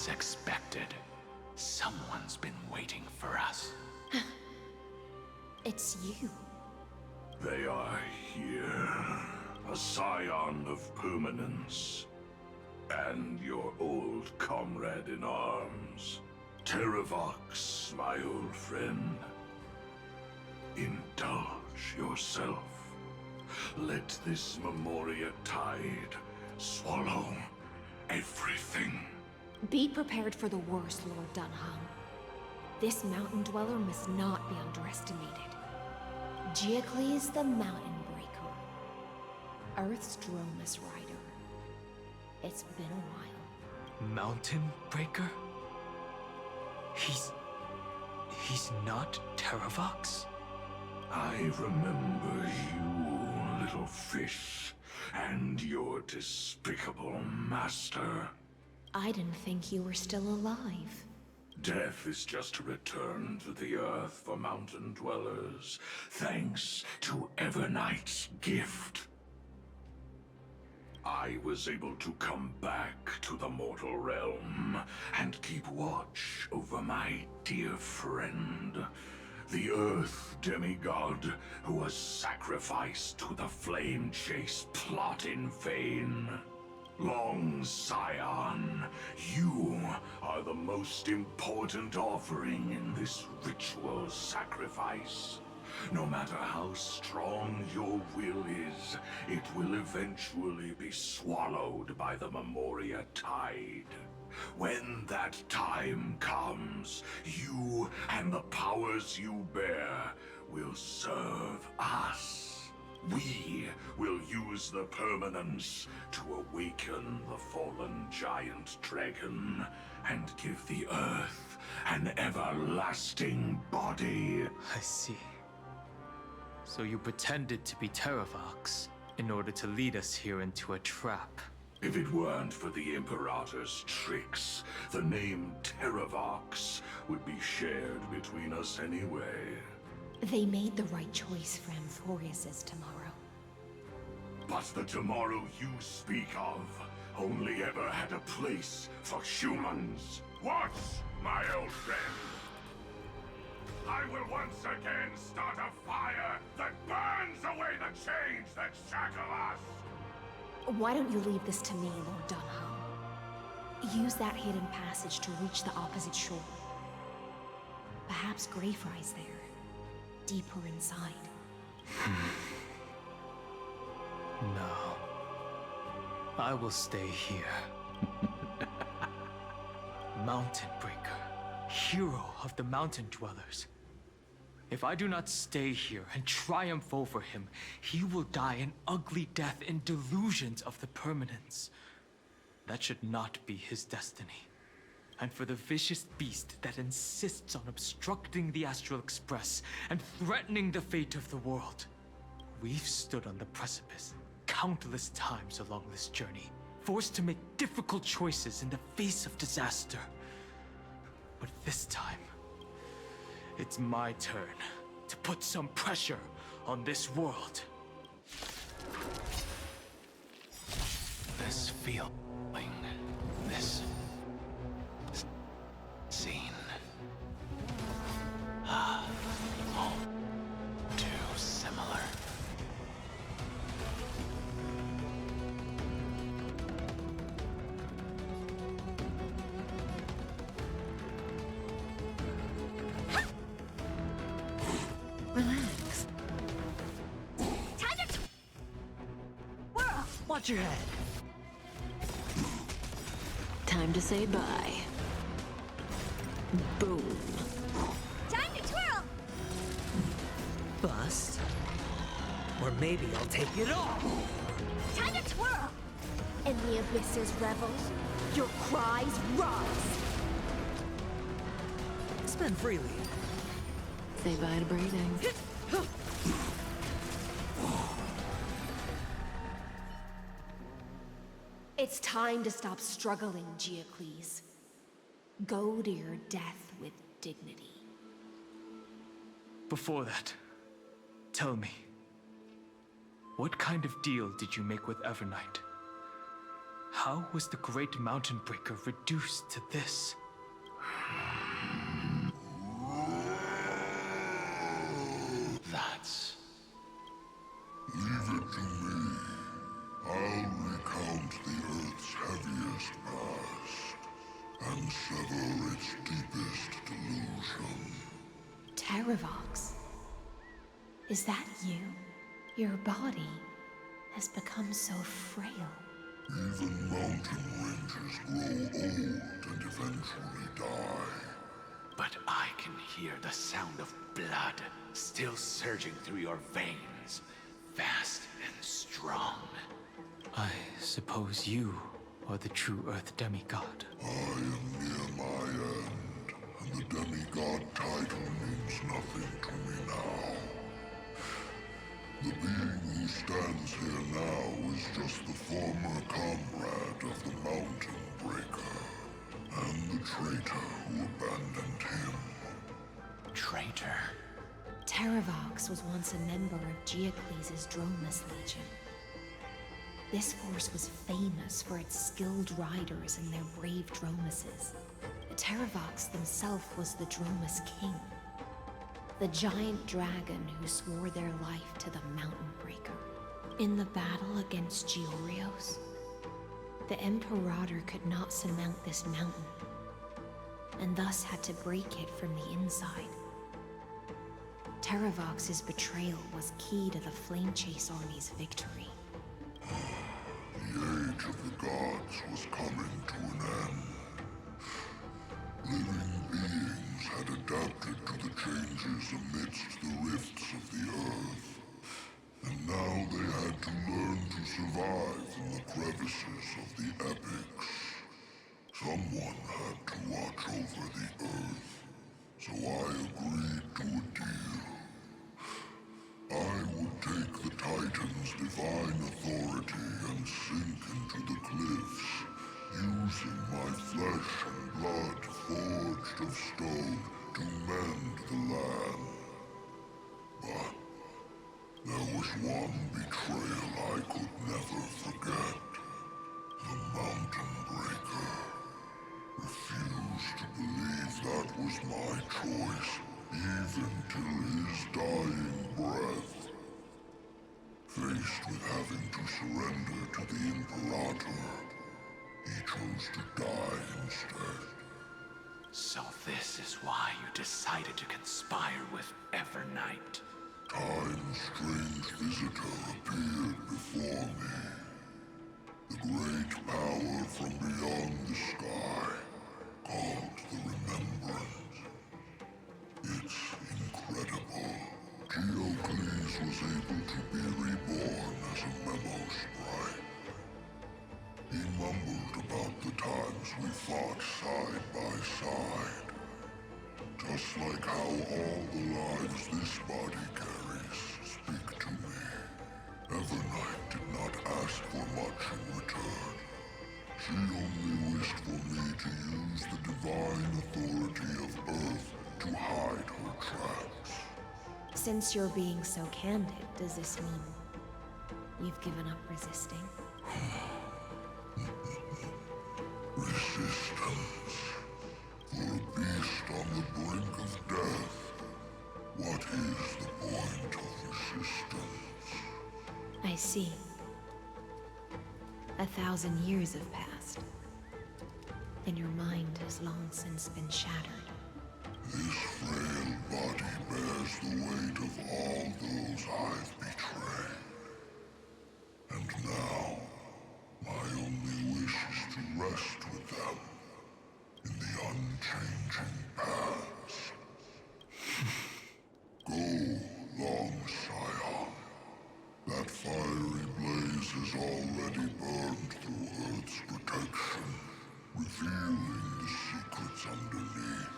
as expected. Someone's been waiting for us. It's you. They are here. A scion of permanence. And your old comrade in arms. Terravox, my old friend. Indulge yourself. Let this Memoria tide swallow everything. Be prepared for the worst, Lord Dunham. This mountain dweller must not be underestimated. Giacles the Mountain Breaker. Earth's Dromus Rider. It's been a while. Mountain Breaker? He's not Terravox? I remember you, little fish, and your despicable master. I didn't think you were still alive. Death is just a return to the earth for mountain dwellers, thanks to Evernight's gift. I was able to come back to the mortal realm and keep watch over my dear friend, the Earth demigod who was sacrificed to the flame chase plot in vain. Long Scion, you are the most important offering in this ritual sacrifice. No matter how strong your will is, it will eventually be swallowed by the Memoria tide. When that time comes, you and the powers you bear will serve us. We will use the permanence to awaken the fallen giant dragon and give the earth an everlasting body. I see. So you pretended to be Terravox in order to lead us here into a trap. If it weren't for the Imperator's tricks, the name Terravox would be shared between us anyway. They made the right choice for Amphoreus' tomorrow. But the tomorrow you speak of only ever had a place for humans. Watch, my old friend. I will once again start a fire that burns away the chains that shackle us. Why don't you leave this to me, Lord Dunham? Use that hidden passage to reach the opposite shore. Perhaps Greyfry's there, deeper inside. No. I will stay here. Mountain Breaker, hero of the mountain dwellers. If I do not stay here and triumph over him, he will die an ugly death in delusions of the permanence. That should not be his destiny. And for the vicious beast that insists on obstructing the Astral Express and threatening the fate of the world. We've stood on the precipice countless times along this journey, forced to make difficult choices in the face of disaster. But this time, it's my turn to put some pressure on this world. This feeling, this scene. All too similar. Relax. Time to whirl. Watch your head. Time to say bye. Boom. Time to twirl. Bust. Or maybe I'll take it all. Time to twirl. In the abyss's revels, your cries rise. Spend freely. Say bye to breathing. It's time to stop struggling, Giacles. Go to your death with dignity. Before that, tell me, what kind of deal did you make with Evernight? How was the great mountain breaker reduced to this? That's... Leave it to me. I'll recount the Earth's heaviest past and sever its deepest delusion. Terravox. Is that you? Your body has become so frail. Even mountain ranges grow old and eventually die. But I can hear the sound of blood still surging through your veins, fast and strong. I suppose you are the true Earth demigod. I am near my end, and the demigod title means nothing to me now. The being who stands here now is just the former comrade of the Mountain Breaker, and the traitor who abandoned him. Traitor? Terravox was once a member of Giacles' Dromus Legion. This force was famous for its skilled riders and their brave Dromuses. Terravox himself was the Dromus King, the giant dragon who swore their life to the Mountain Breaker. In the battle against Giorios, the Imperator could not surmount this mountain, and thus had to break it from the inside. Terravox's betrayal was key to the Flame Chase Army's victory. The age of the gods was coming to an end. Living beings had adapted to the changes amidst the rifts of the earth, and now they had to learn to survive in the crevices of the epics. Someone had to watch over the earth, so I agreed to a deal. I would take the Titan's divine authority and sink into the cliffs, using my flesh and blood forged of stone to mend the land. But there was one betrayal I could never forget. The Mountain Breaker refused to believe that was my choice, even till his dying breath. Faced with having to surrender to the Imperator, he chose to die instead. So this is why you decided to conspire with Evernight. Time's strange visitor appeared before me. The great power from beyond the sky, called the Remembrance. It's incredible. Giocles was able to be reborn as a memo sprite. He mumbled about the times we fought side by side. Just like how all the lives this body carries speak to me. Evernight did not ask for much in return. She only wished for me to use the divine authority of Earth to hide her tracks. Since you're being so candid, does this mean you've given up resisting? Resistance. For a beast on the brink of death, what is the point of resistance? I see. 1,000 years have passed, and your mind has long since been shattered. This frail body bears the weight of all those I've betrayed. And now, my only wish is to rest with them in the unchanging past. Go, long Scion. That fiery blaze has already burned through Earth's protection, revealing the secrets underneath.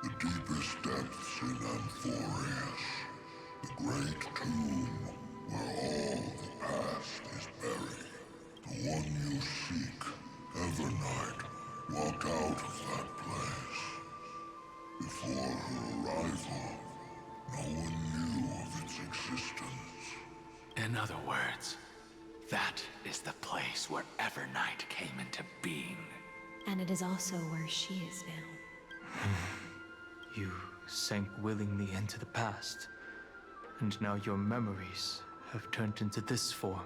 The deepest depths in Amphoreus, the great tomb where all the past is buried. The one you seek, Evernight, walked out of that place. Before her arrival, no one knew of its existence. In other words, That is the place where Evernight came into being. And it is also where she is now. You sank willingly into the past, and now your memories have turned into this form.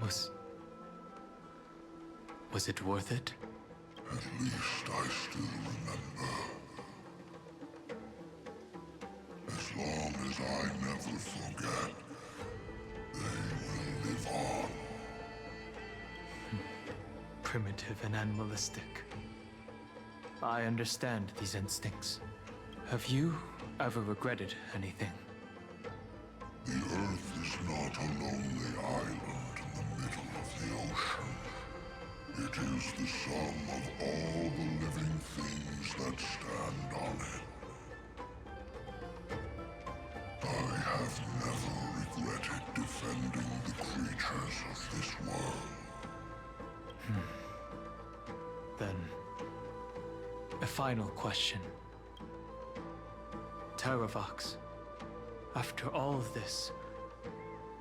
Was it worth it? At least I still remember. As long as I never forget, they will live on. Primitive and animalistic. I understand these instincts. Have you ever regretted anything? The Earth is not a lonely island in the middle of the ocean. It is the sum of all the living things that stand on it. I have never regretted defending the creatures of this world. Then, a final question. Terravox, after all of this,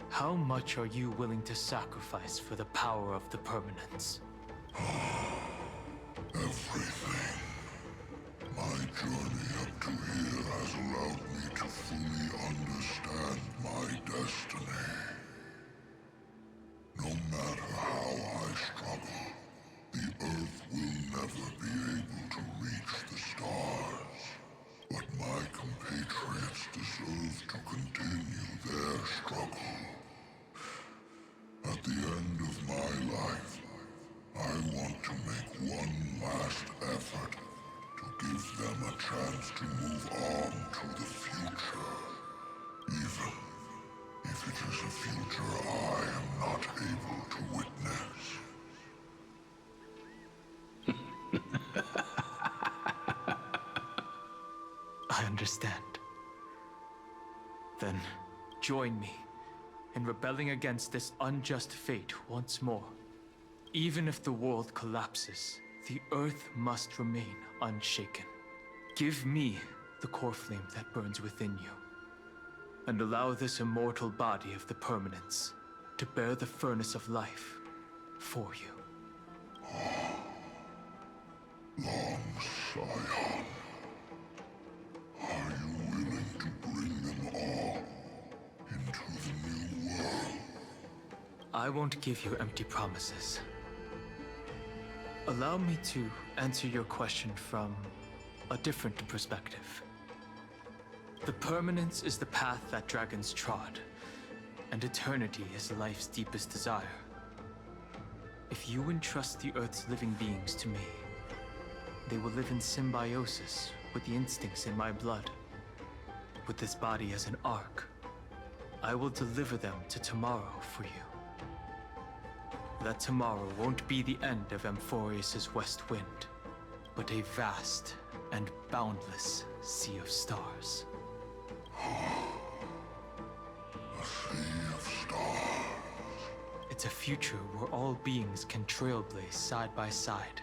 how much are you willing to sacrifice for the power of the permanence? Everything. My journey up to here has allowed me to fully understand my destiny. No matter how I struggle, the Earth will never be able to reach the stars. But my compatriots deserve to continue their struggle. At the end of my life, I want to make one last effort to give them a chance to move on to the future. Even if it is a future I am not able to witness. I understand. Then, join me in rebelling against this unjust fate once more. Even if the world collapses, the Earth must remain unshaken. Give me the core flame that burns within you, and allow this immortal body of the permanence to bear the furnace of life for you. Long Scion. Are you willing to bring them all into the new world? I won't give you empty promises. Allow me to answer your question from a different perspective. The permanence is the path that dragons trod, and eternity is life's deepest desire. If you entrust the Earth's living beings to me, they will live in symbiosis with the instincts in my blood. With this body as an ark, I will deliver them to tomorrow for you. That tomorrow won't be the end of Amphoreus' west wind, but a vast and boundless sea of stars. A sea of stars. It's a future where all beings can trailblaze side by side,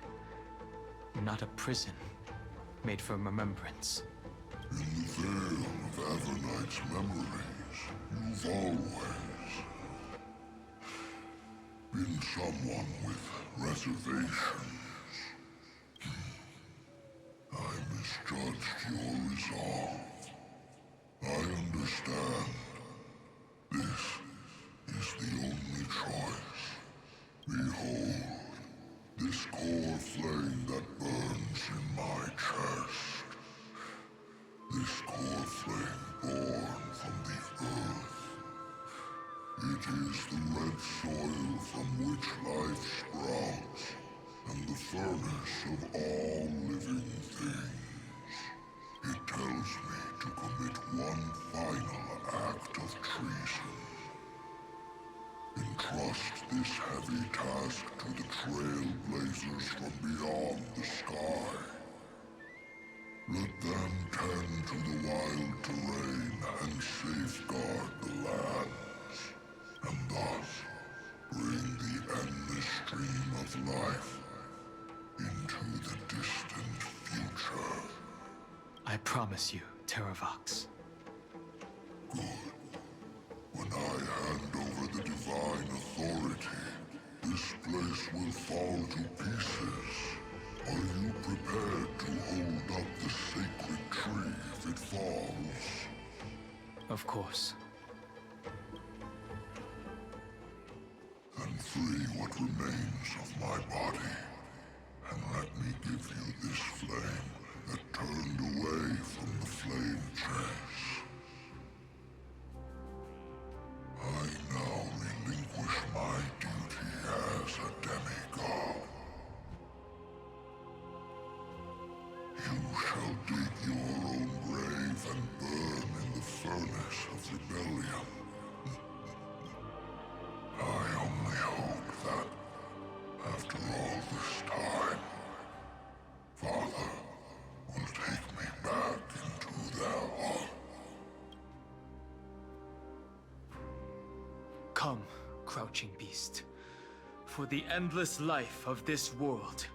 not a prison made for remembrance. In the veil of Evernight's memories, you've always been someone with reservations. I misjudged your resolve. I understand. This is the only choice. Behold, this core flame that burns in my chest. This core flame born from the earth. It is the red soil from which life sprouts, and the furnace of all living things. It tells me to commit one final act of treason. Entrust this heavy task to the trailblazers from beyond the sky. Let them tend to the wild terrain and safeguard the lands, and thus bring the endless stream of life into the distant future. I promise you, Terravox. Good. When I hand over the divine authority, this place will fall to pieces. Are you prepared to hold up the sacred tree if it falls? Of course. Then free what remains of my body, and let me give you this flame that turned away from the flame chase. I now relinquish my duty as a demigod. You shall dig your own grave and burn in the furnace of rebellion. I only hope that, after all this time, Father will take me back into their heart. Come, crouching beast, for the endless life of this world.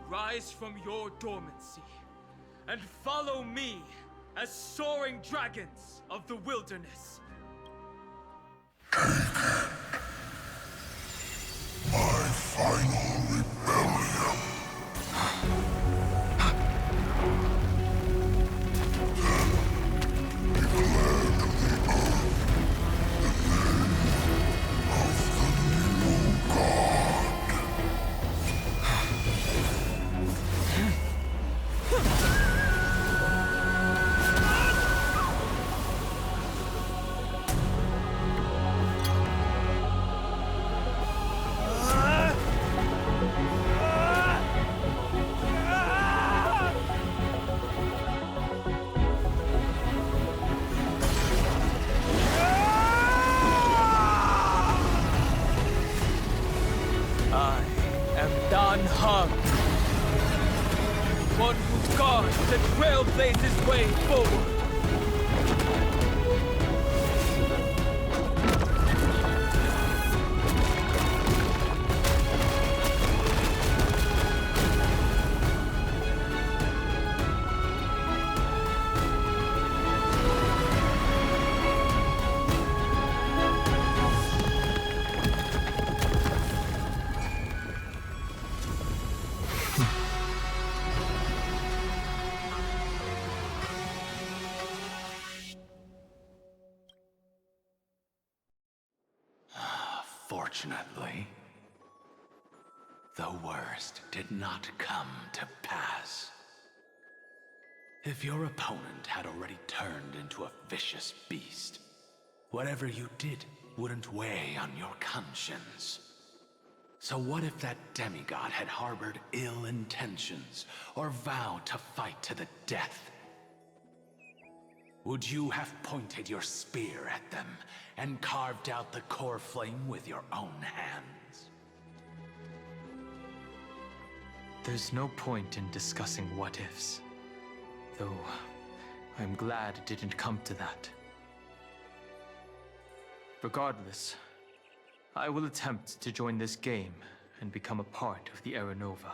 Rise from your dormancy, and follow me as soaring dragons of the wilderness. My final rebellion. Then declare to the earth the name of the new god. Honk, one who guards and trailblazes way forward. Fortunately, the worst did not come to pass. If your opponent had already turned into a vicious beast, whatever you did wouldn't weigh on your conscience. So what if that demigod had harbored ill intentions or vowed to fight to the death? Would you have pointed your spear at them and carved out the core flame with your own hands? There's no point in discussing what-ifs. Though, I'm glad it didn't come to that. Regardless, I will attempt to join this game and become a part of the Era Nova.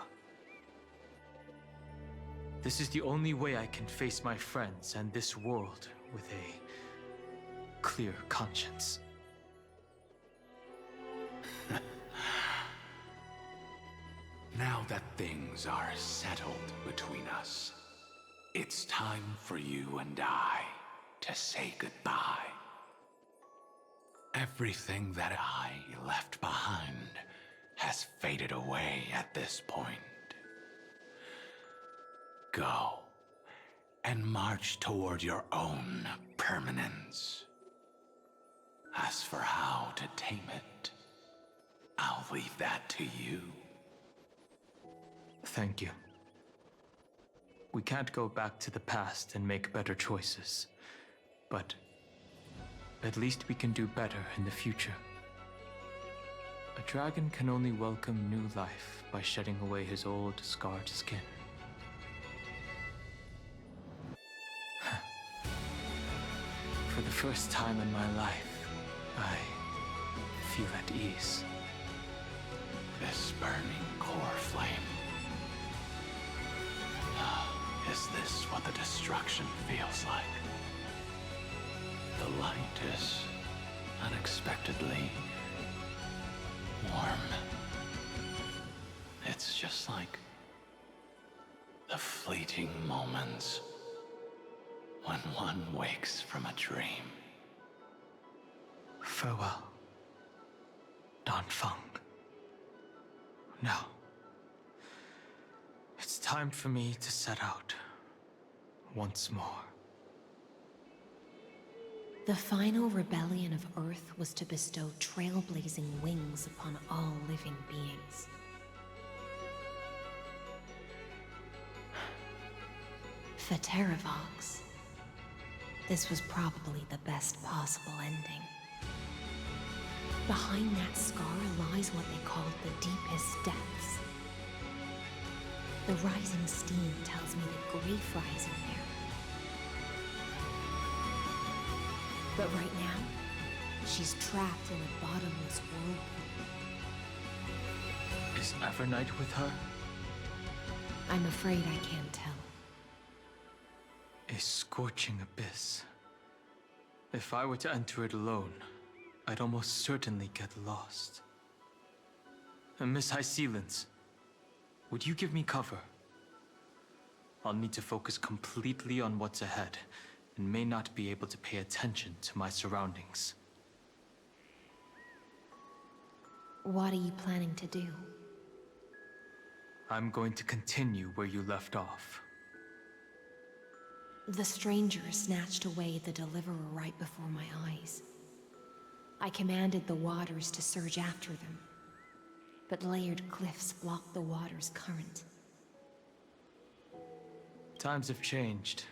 This is the only way I can face my friends and this world with a clear conscience. Now that things are settled between us, it's time for you and I to say goodbye. Everything that I left behind has faded away at this point. Go and march toward your own permanence. As for how to tame it, I'll leave that to you. Thank you. We can't go back to the past and make better choices, but at least we can do better in the future. A dragon can only welcome new life by shedding away his old, scarred skin. For the first time in my life, I feel at ease. This burning core flame. Is this what the destruction feels like? The light is unexpectedly warm. It's just like the fleeting moments when one wakes from a dream. Farewell, Danfeng. Now, it's time for me to set out once more. The final rebellion of Earth was to bestow trailblazing wings upon all living beings. For Terravox, this was probably the best possible ending. Behind that scar lies what they called the deepest depths. The rising steam tells me that Greyfry is in there. But right now, she's trapped in a bottomless whirlpool. Is Evernight with her? I'm afraid I can't tell. A scorching abyss. If I were to enter it alone, I'd almost certainly get lost. And Miss High Sealants, would you give me cover? I'll need to focus completely on what's ahead, and may not be able to pay attention to my surroundings. What are you planning to do? I'm going to continue where you left off. The stranger snatched away the deliverer right before my eyes. I commanded the waters to surge after them, but layered cliffs blocked the water's current. Times have changed.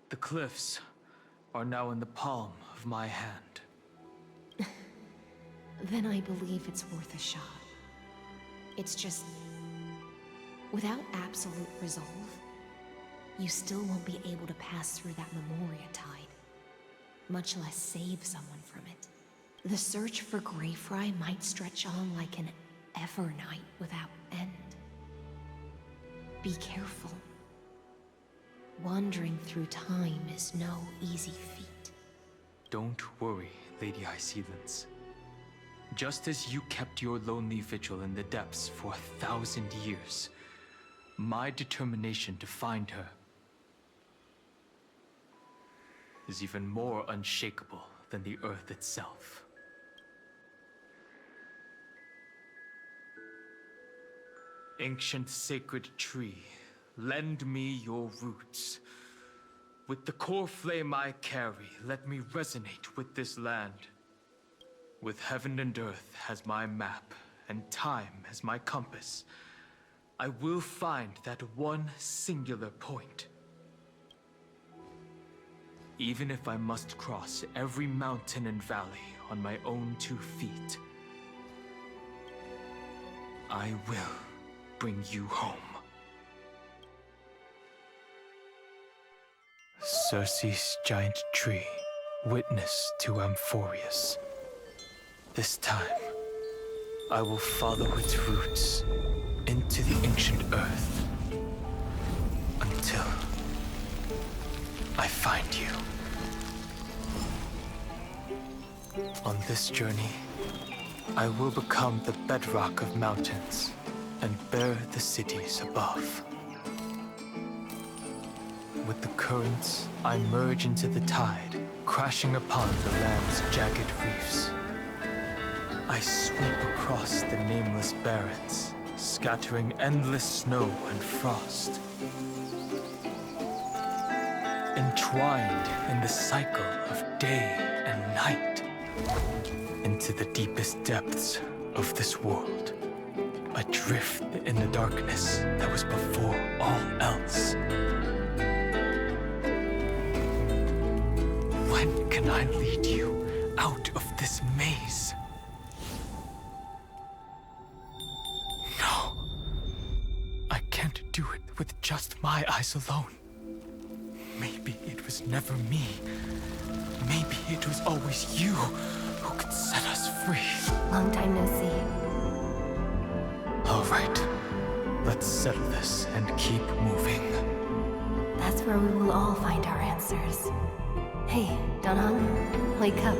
The cliffs are now in the palm of my hand. Then I believe it's worth a shot. It's just, without absolute resolve, you still won't be able to pass through that Memoria tide, much less save someone from it. The search for Greyfry might stretch on like an Evernight without end. Be careful. Wandering through time is no easy feat. Don't worry, Lady High Sealants. Just as you kept your lonely vigil in the depths for 1,000 years, my determination to find her is even more unshakable than the earth itself. Ancient sacred tree, lend me your roots. With the core flame I carry, let me resonate with this land. With heaven and earth as my map, and time as my compass, I will find that one singular point. Even if I must cross every mountain and valley on my own 2 feet, I will bring you home. Circe's giant tree, witness to Amphoreus. This time, I will follow its roots into the ancient earth until I find you. On this journey, I will become the bedrock of mountains and bear the cities above. With the currents, I merge into the tide, crashing upon the land's jagged reefs. I sweep across the nameless barrens, scattering endless snow and frost. Entwined in the cycle of day and night, into the deepest depths of this world, adrift in the darkness that was before all else. When can I lead you out of this maze? No. I can't do it with just my eyes alone. Maybe it was never me. Maybe it was always you who could set us free. Long time no see. All right. Let's settle this and keep moving. That's where we will all find our answers. Hey, Danhang, wake up.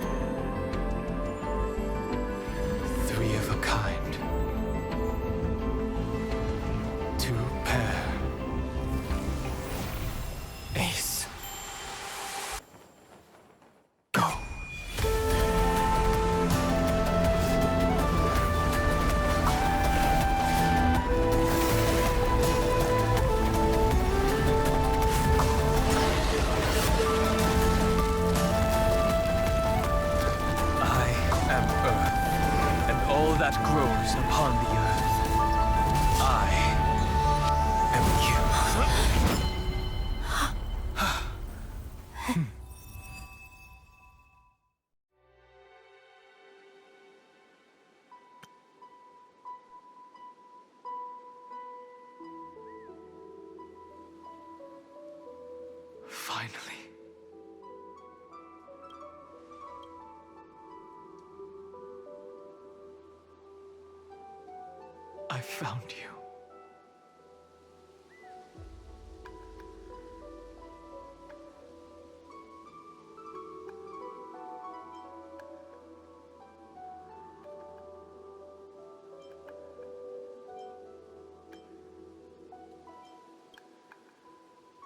that grows upon the earth. I am you. Finally. I found you.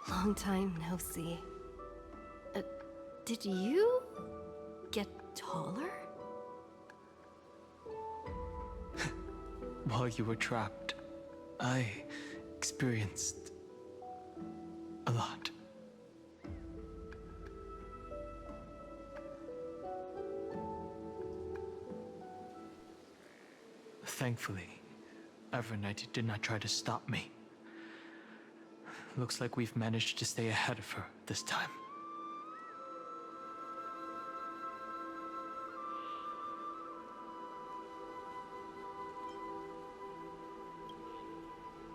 Long time no see. Did you get taller? While you were trapped, I experienced a lot. Thankfully, Evernight did not try to stop me. Looks like we've managed to stay ahead of her this time.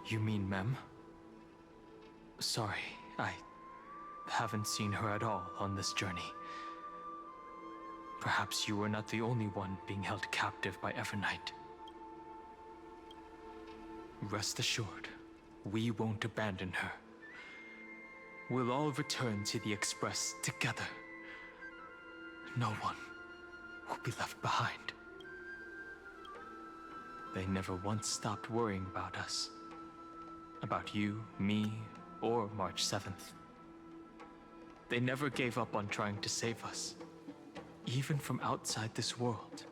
You mean Mem? Sorry, I haven't seen her at all on this journey. Perhaps you were not the only one being held captive by Evernight. Rest assured, we won't abandon her. We'll all return to the Express together. No one will be left behind. They never once stopped worrying about us. About you, me, or March 7th. They never gave up on trying to save us, even from outside this world.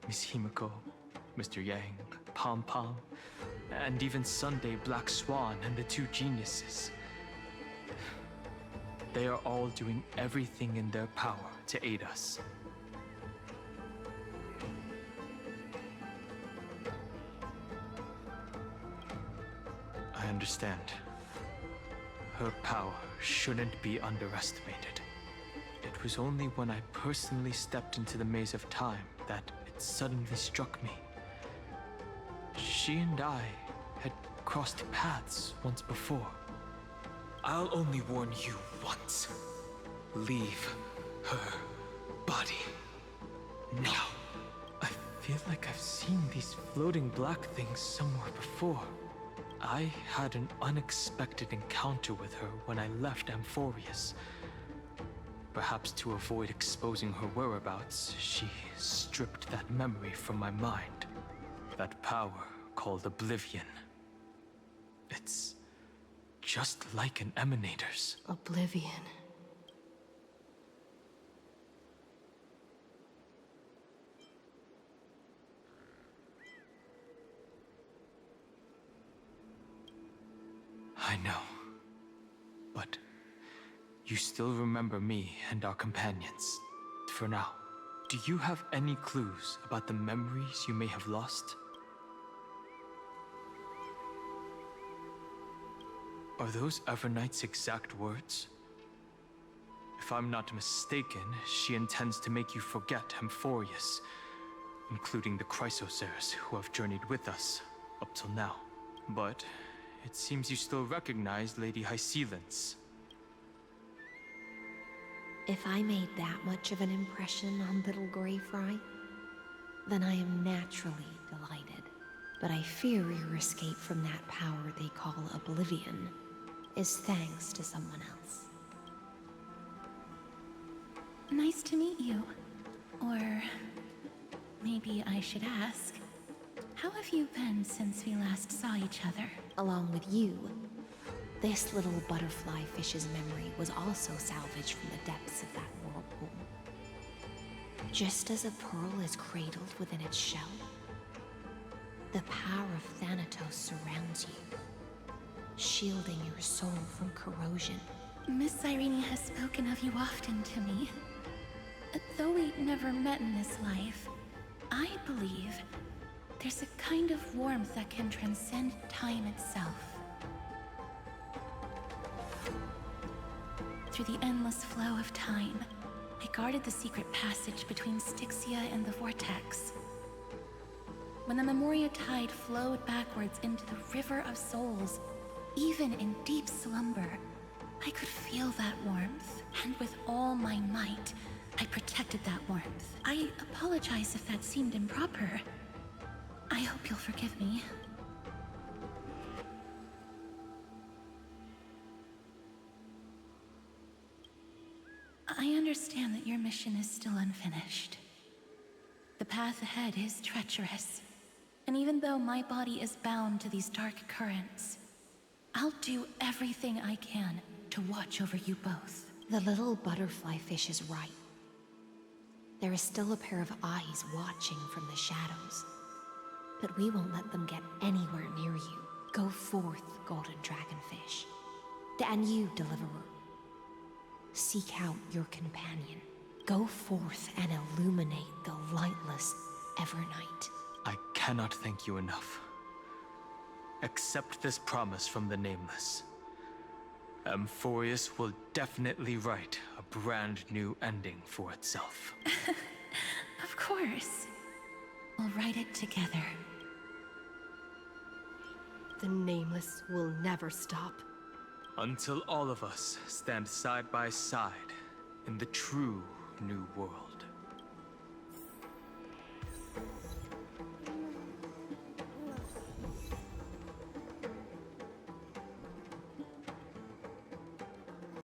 Miss Himiko, Mr. Yang, Pom Pom, and even Sunday Black Swan and the two geniuses. They are all doing everything in their power to aid us. I understand. Her power shouldn't be underestimated. It was only when I personally stepped into the maze of time that it suddenly struck me. She and I had crossed paths once before. I'll only warn you once. Leave her body. Now. I feel like I've seen these floating black things somewhere before. I had an unexpected encounter with her when I left Amphoreus. Perhaps to avoid exposing her whereabouts, she stripped that memory from my mind. That power called Oblivion. It's just like an Emanator's. Oblivion. I know. But you still remember me and our companions, for now. Do you have any clues about the memories you may have lost? Are those Evernight's exact words? If I'm not mistaken, she intends to make you forget Amphoreus, including the Chrysosaurs who have journeyed with us up till now. But it seems you still recognize Lady Hycelence. If I made that much of an impression on little Grey Fry, then I am naturally delighted. But I fear your escape from that power they call Oblivion is thanks to someone else. Nice to meet you. Or maybe I should ask, how have you been since we last saw each other? Along with you, this little butterfly fish's memory was also salvaged from the depths of that whirlpool. Just as a pearl is cradled within its shell, the power of Thanatos surrounds you, shielding your soul from corrosion. Miss Irene has spoken of you often to me. Though we never met in this life, I believe There's a kind of warmth that can transcend time itself. Through the endless flow of time, I guarded the secret passage between Styxia and the Vortex. When the Memoria tide flowed backwards into the River of Souls, even in deep slumber, I could feel that warmth, and with all my might, I protected that warmth. I apologize if that seemed improper. I hope you'll forgive me. I understand that your mission is still unfinished. The path ahead is treacherous, and even though my body is bound to these dark currents, I'll do everything I can to watch over you both. The little butterfly fish is right. There is still a pair of eyes watching from the shadows, but we won't let them get anywhere near you. Go forth, golden dragonfish. And you, deliverer. Seek out your companion. Go forth and illuminate the lightless Evernight. I cannot thank you enough. Accept this promise from the Nameless. Amphoreus will definitely write a brand new ending for itself. Of course. We'll write it together. The Nameless will never stop. Until all of us stand side by side in the true new world.